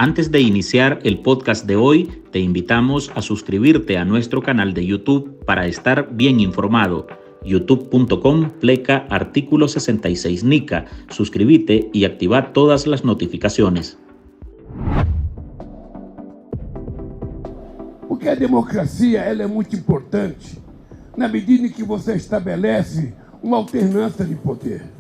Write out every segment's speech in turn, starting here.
Antes de iniciar el podcast de hoy, te invitamos a suscribirte a nuestro canal de YouTube para estar bien informado. youtube.com/artículo 66 NICA. Suscríbete y activa todas las notificaciones. Porque a democracia ela é muito importante na medida em que você estabelece uma alternância de poder.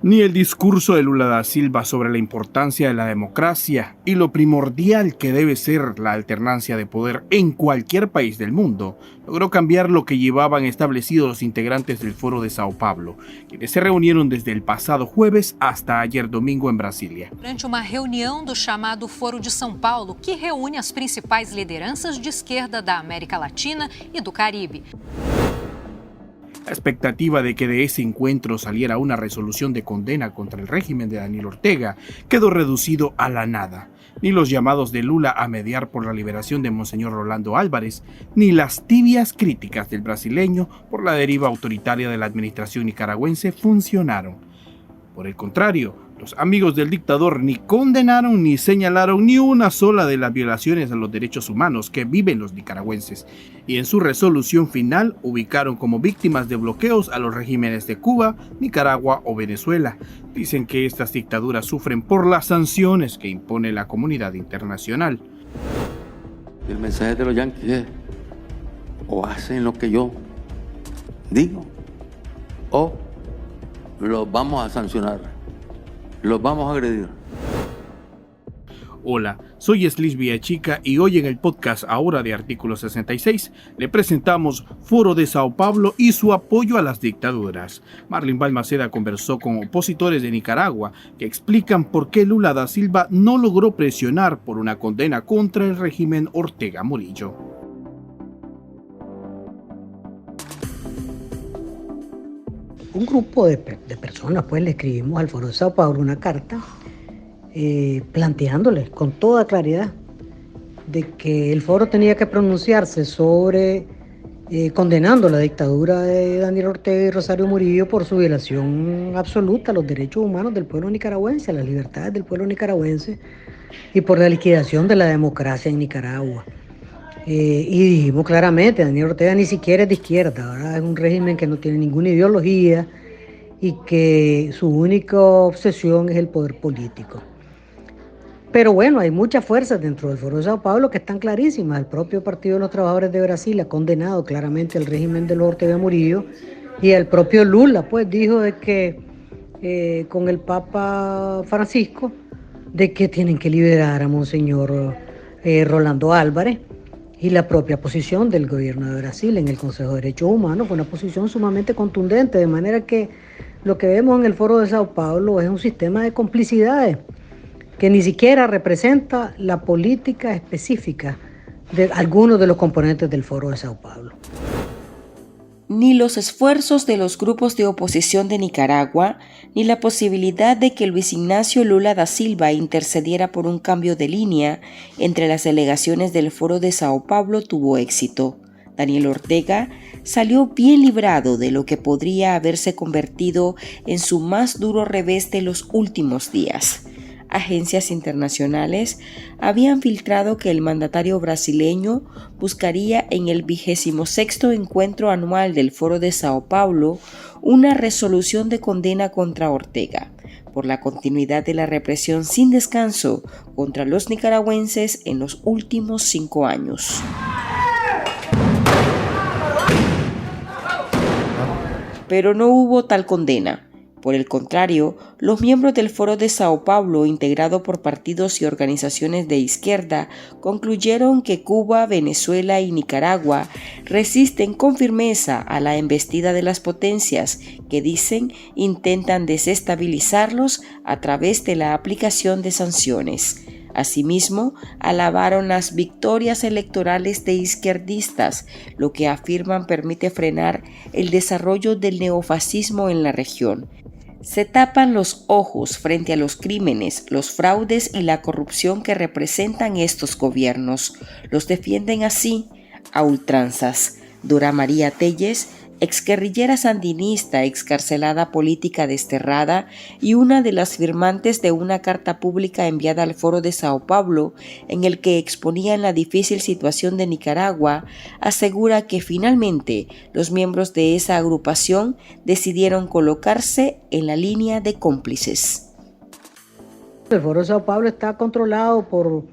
Ni el discurso de Lula da Silva sobre la importancia de la democracia y lo primordial que debe ser la alternancia de poder en cualquier país del mundo logró cambiar lo que llevaban establecidos los integrantes del Foro de Sao Paulo, quienes se reunieron desde el pasado jueves hasta ayer domingo en Brasília. Durante uma reunião do chamado Foro de São Paulo, que reúne as principais lideranças de esquerda da América Latina e do Caribe. La expectativa de que de ese encuentro saliera una resolución de condena contra el régimen de Daniel Ortega quedó reducido a la nada. Ni los llamados de Lula a mediar por la liberación de Monseñor Rolando Álvarez, ni las tibias críticas del brasileño por la deriva autoritaria de la administración nicaragüense funcionaron. Por el contrario, los amigos del dictador ni condenaron ni señalaron ni una sola de las violaciones a los derechos humanos que viven los nicaragüenses, y en su resolución final ubicaron como víctimas de bloqueos a los regímenes de Cuba, Nicaragua o Venezuela. Dicen que estas dictaduras sufren por las sanciones que impone la comunidad internacional. El mensaje de los yanquis es: o hacen lo que yo digo, o los vamos a sancionar, los vamos a agredir. Hola, soy Eslis Villachica y hoy en el podcast Ahora de Artículo 66 le presentamos Foro de Sao Paulo y su apoyo a las dictaduras. Marlene Balmaceda conversó con opositores de Nicaragua que explican por qué Lula da Silva no logró presionar por una condena contra el régimen Ortega Murillo. Un grupo de personas, pues, le escribimos al Foro de Sao Paulo una carta planteándoles con toda claridad de que el foro tenía que pronunciarse sobre condenando la dictadura de Daniel Ortega y Rosario Murillo por su violación absoluta a los derechos humanos del pueblo nicaragüense, a las libertades del pueblo nicaragüense y por la liquidación de la democracia en Nicaragua. Y dijimos claramente, Daniel Ortega ni siquiera es de izquierda, ¿verdad? Es un régimen que no tiene ninguna ideología y que su única obsesión es el poder político. Pero bueno, hay muchas fuerzas dentro del Foro de Sao Paulo que están clarísimas. El propio Partido de los Trabajadores de Brasil ha condenado claramente el régimen de los Ortega Murillo, y el propio Lula pues dijo de que con el Papa Francisco de que tienen que liberar a Monseñor Rolando Álvarez. Y la propia posición del gobierno de Brasil en el Consejo de Derechos Humanos fue una posición sumamente contundente, de manera que lo que vemos en el Foro de Sao Paulo es un sistema de complicidades que ni siquiera representa la política específica de algunos de los componentes del Foro de Sao Paulo. Ni los esfuerzos de los grupos de oposición de Nicaragua, ni la posibilidad de que Luis Ignacio Lula da Silva intercediera por un cambio de línea entre las delegaciones del Foro de Sao Paulo tuvo éxito. Daniel Ortega salió bien librado de lo que podría haberse convertido en su más duro revés de los últimos días. Agencias internacionales habían filtrado que el mandatario brasileño buscaría en el 26º encuentro anual del Foro de Sao Paulo una resolución de condena contra Ortega por la continuidad de la represión sin descanso contra los nicaragüenses en los últimos 5 años. Pero no hubo tal condena. Por el contrario, los miembros del Foro de Sao Paulo, integrado por partidos y organizaciones de izquierda, concluyeron que Cuba, Venezuela y Nicaragua resisten con firmeza a la embestida de las potencias que dicen intentan desestabilizarlos a través de la aplicación de sanciones. Asimismo, alabaron las victorias electorales de izquierdistas, lo que afirman permite frenar el desarrollo del neofascismo en la región. Se tapan los ojos frente a los crímenes, los fraudes y la corrupción que representan estos gobiernos. Los defienden así a ultranzas. Dora María Telles, exguerrillera sandinista, excarcelada política desterrada y una de las firmantes de una carta pública enviada al Foro de Sao Paulo en el que exponían la difícil situación de Nicaragua, asegura que finalmente los miembros de esa agrupación decidieron colocarse en la línea de cómplices. El Foro de Sao Paulo está controlado por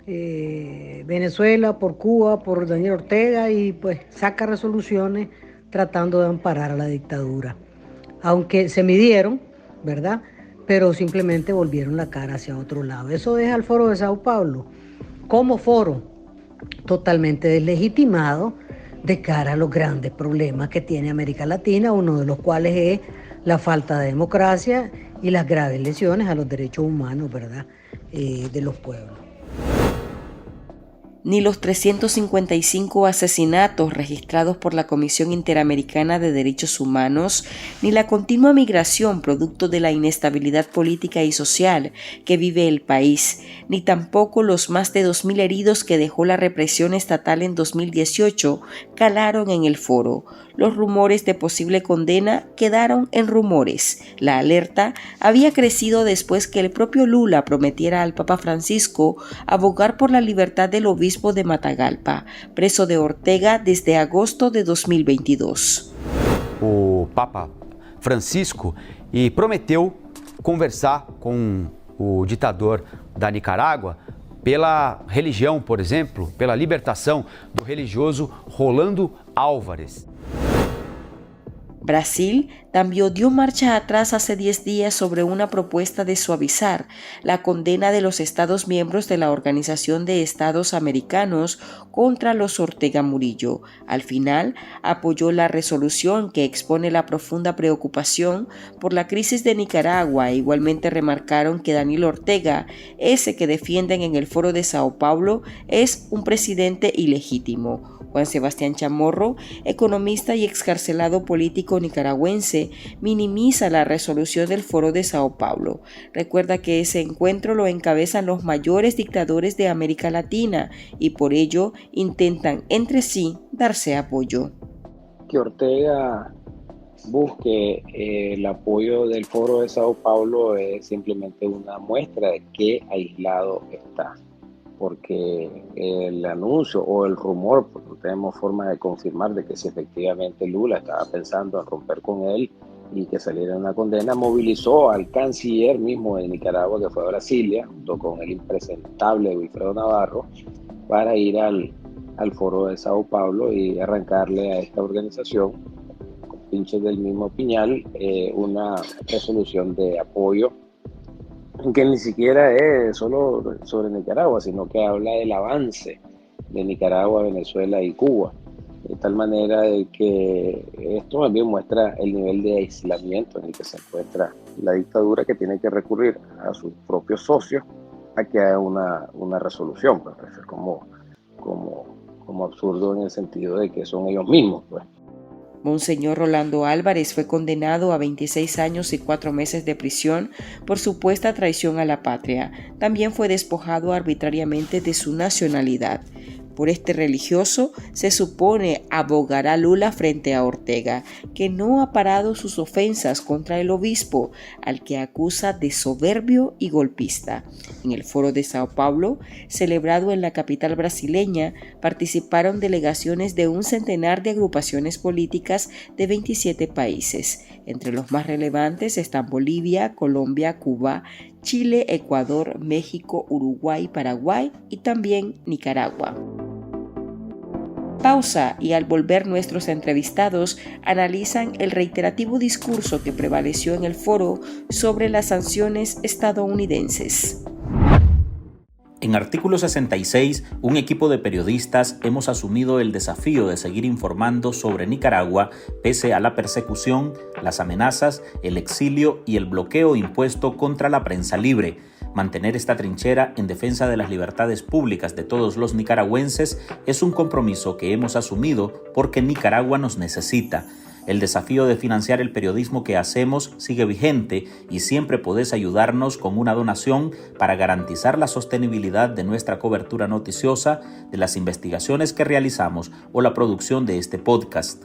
Venezuela, por Cuba, por Daniel Ortega y pues saca resoluciones tratando de amparar a la dictadura. Aunque se midieron, ¿verdad? Pero simplemente volvieron la cara hacia otro lado. Eso deja al Foro de Sao Paulo como foro totalmente deslegitimado de cara a los grandes problemas que tiene América Latina, uno de los cuales es la falta de democracia y las graves lesiones a los derechos humanos, ¿verdad? De los pueblos. Ni los 355 asesinatos registrados por la Comisión Interamericana de Derechos Humanos, ni la continua migración producto de la inestabilidad política y social que vive el país, ni tampoco los más de 2.000 heridos que dejó la represión estatal en 2018 calaron en el foro. Los rumores de posible condena quedaron en rumores. La alerta había crecido después que el propio Lula prometiera al Papa Francisco abogar por la libertad del obispo de Matagalpa, preso de Ortega desde agosto de 2022. O Papa Francisco prometeu conversar com o ditador da Nicarágua pela religião, por exemplo, pela libertação do religioso Rolando Álvares. Brasil también dio marcha atrás hace 10 días sobre una propuesta de suavizar la condena de los Estados miembros de la Organización de Estados Americanos contra los Ortega Murillo. Al final, apoyó la resolución que expone la profunda preocupación por la crisis de Nicaragua. Igualmente remarcaron que Daniel Ortega, ese que defienden en el Foro de Sao Paulo, es un presidente ilegítimo. Juan Sebastián Chamorro, economista y excarcelado político nicaragüense, minimiza la resolución del Foro de Sao Paulo. Recuerda que ese encuentro lo encabezan los mayores dictadores de América Latina y por ello intentan entre sí darse apoyo. Que Ortega busque el apoyo del Foro de Sao Paulo es simplemente una muestra de qué aislado está. Porque el anuncio o el rumor, porque no tenemos forma de confirmar de que si efectivamente Lula estaba pensando en romper con él y que saliera una condena, movilizó al canciller mismo de Nicaragua, que fue a Brasilia, junto con el impresentable Wilfredo Navarro, para ir al Foro de Sao Paulo y arrancarle a esta organización, con pinches del mismo piñal, una resolución de apoyo que ni siquiera es solo sobre Nicaragua, sino que habla del avance de Nicaragua, Venezuela y Cuba. De tal manera de que esto también muestra el nivel de aislamiento en el que se encuentra la dictadura, que tiene que recurrir a sus propios socios a que haga una resolución. Pues, es como absurdo en el sentido de que son ellos mismos, pues. Monseñor Rolando Álvarez fue condenado a 26 años y 4 meses de prisión por supuesta traición a la patria. También fue despojado arbitrariamente de su nacionalidad. Por este religioso se supone abogará Lula frente a Ortega, que no ha parado sus ofensas contra el obispo, al que acusa de soberbio y golpista. En el Foro de Sao Paulo, celebrado en la capital brasileña, participaron delegaciones de un centenar de agrupaciones políticas de 27 países. Entre los más relevantes están Bolivia, Colombia, Cuba, Chile, Ecuador, México, Uruguay, Paraguay y también Nicaragua. Pausa y al volver nuestros entrevistados analizan el reiterativo discurso que prevaleció en el foro sobre las sanciones estadounidenses. En artículo 66, un equipo de periodistas hemos asumido el desafío de seguir informando sobre Nicaragua pese a la persecución, las amenazas, el exilio y el bloqueo impuesto contra la prensa libre. Mantener esta trinchera en defensa de las libertades públicas de todos los nicaragüenses es un compromiso que hemos asumido porque Nicaragua nos necesita. El desafío de financiar el periodismo que hacemos sigue vigente y siempre podés ayudarnos con una donación para garantizar la sostenibilidad de nuestra cobertura noticiosa, de las investigaciones que realizamos o la producción de este podcast.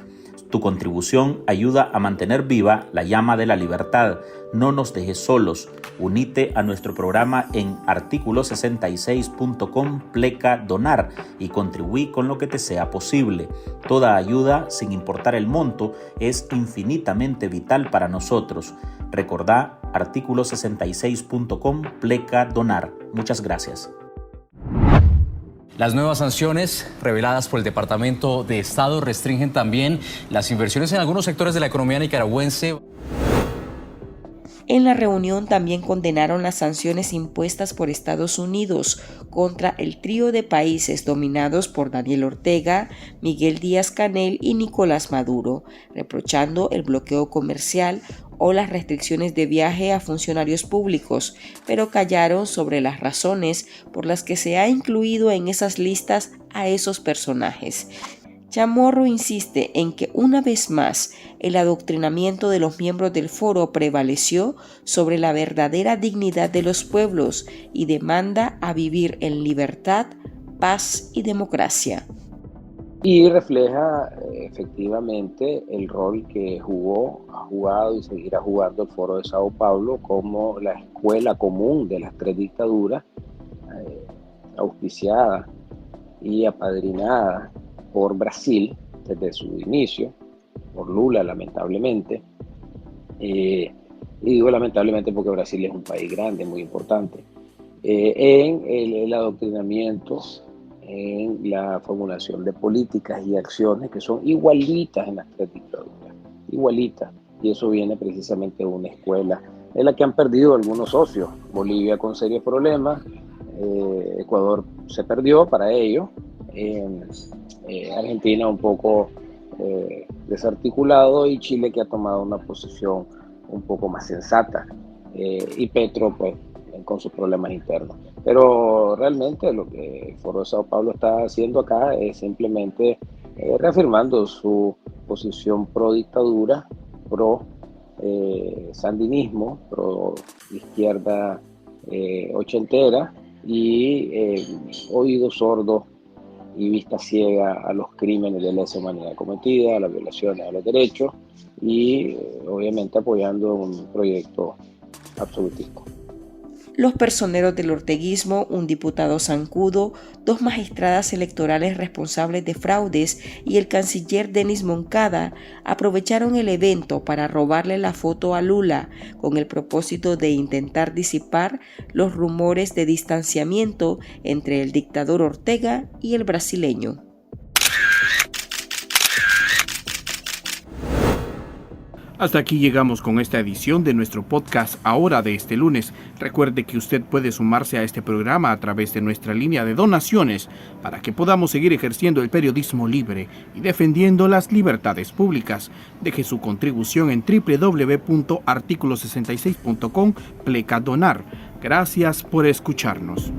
Tu contribución ayuda a mantener viva la llama de la libertad. No nos dejes solos. Unite a nuestro programa en articulo66.com/donar y contribuí con lo que te sea posible. Toda ayuda, sin importar el monto, es infinitamente vital para nosotros. Recordá articulo66.com/donar. Muchas gracias. Las nuevas sanciones reveladas por el Departamento de Estado restringen también las inversiones en algunos sectores de la economía nicaragüense. En la reunión también condenaron las sanciones impuestas por Estados Unidos contra el trío de países dominados por Daniel Ortega, Miguel Díaz-Canel y Nicolás Maduro, reprochando el bloqueo comercial o las restricciones de viaje a funcionarios públicos, pero callaron sobre las razones por las que se ha incluido en esas listas a esos personajes. Chamorro insiste en que una vez más el adoctrinamiento de los miembros del foro prevaleció sobre la verdadera dignidad de los pueblos y demanda a vivir en libertad, paz y democracia. Y refleja efectivamente el rol que ha jugado y seguirá jugando el Foro de Sao Paulo como la escuela común de las tres dictaduras, auspiciada y apadrinada por Brasil desde su inicio, por Lula lamentablemente, y digo lamentablemente porque Brasil es un país grande, muy importante, en el adoctrinamiento, en la formulación de políticas y acciones que son igualitas en las tres dictaduras, igualitas, y eso viene precisamente de una escuela en la que han perdido algunos socios. Bolivia con serios problemas, Ecuador se perdió para ello, Argentina un poco desarticulado y Chile que ha tomado una posición un poco más sensata, y Petro pues con sus problemas internos. Pero realmente lo que el Foro de Sao Paulo está haciendo acá es simplemente reafirmando su posición pro dictadura, pro sandinismo, pro izquierda ochentera y oído sordo y vista ciega a los crímenes de lesa humanidad cometida, a las violaciones a los derechos y obviamente apoyando un proyecto absolutista. Los personeros del orteguismo, un diputado zancudo, 2 magistradas electorales responsables de fraudes y el canciller Denis Moncada aprovecharon el evento para robarle la foto a Lula con el propósito de intentar disipar los rumores de distanciamiento entre el dictador Ortega y el brasileño. Hasta aquí llegamos con esta edición de nuestro podcast Ahora de este lunes. Recuerde que usted puede sumarse a este programa a través de nuestra línea de donaciones para que podamos seguir ejerciendo el periodismo libre y defendiendo las libertades públicas. Deje su contribución en www.articulo66.com/donar. Gracias por escucharnos.